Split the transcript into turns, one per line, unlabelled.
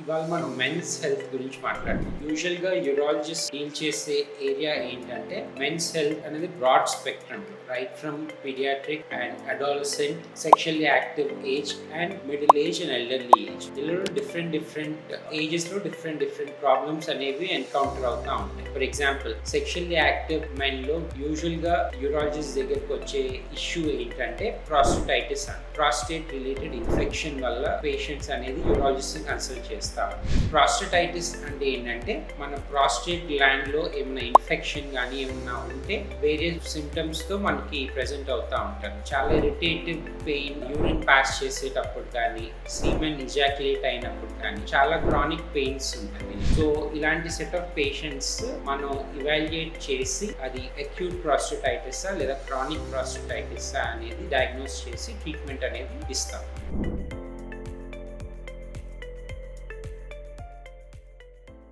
ఇవాళ మనం men's health గురించి మాట్లాడుతాం. యూజువల్ గా యూరాలజిస్ట్ డీల్ చేసే ఏరియా ఏంటంటే మెన్స్ హెల్త్ అనేది broad spectrum, right from pediatric and adolescent, sexually active age and middle age and elderly age. ఇందులో డిఫరెంట్ ఏజెస్ లో డిఫరెంట్ ప్రాబ్లమ్స్ అనేవి ఎన్కౌంటర్ అవుతా ఉంటాయి. For example sexually active men లో usual గా యూరాలజిస్ట్ దగ్గరకు వచ్చే ఇష్యూ ఏంటంటే ప్రాస్టైటిస్ అని. ప్రాస్టేట్ రిలేటెడ్ ఇన్ఫెక్షన్ వల్ల పేషెంట్స్ అనేది యూరాలజిస్ట్ ని కన్సల్ట్ చేస్తారు. ప్రాస్టైటిస్ అంటే ఏంటంటే మన ప్రాస్టేట్ గ్లాండ్ లో ఏమైనా ఇన్ఫెక్షన్ కానీ ఏమైనా ఉంటే వేరే సిమ్టమ్స్ తో మనకి ప్రెజెంట్ అవుతా ఉంటారు. చాలా ఇరిటేటివ్ పెయిన్, యూరిన్ పాస్ చేసేటప్పుడు కానీ, సీమెన్ ఇజాక్యులేట్ అయినప్పుడు కానీ చాలా క్రానిక్ పెయిన్స్ ఉంటుంది. సో ఇలాంటి సెట్ ఆఫ్ పేషెంట్స్ మనం ఇవాల్యుయేట్ చేసి అది అక్యూట్ ప్రాస్టైటిసా లేదా క్రానిక్ ప్రాస్టైటిసా అనేది డయాగ్నోస్ చేసి ట్రీట్మెంట్ అనేది ఇస్తాం.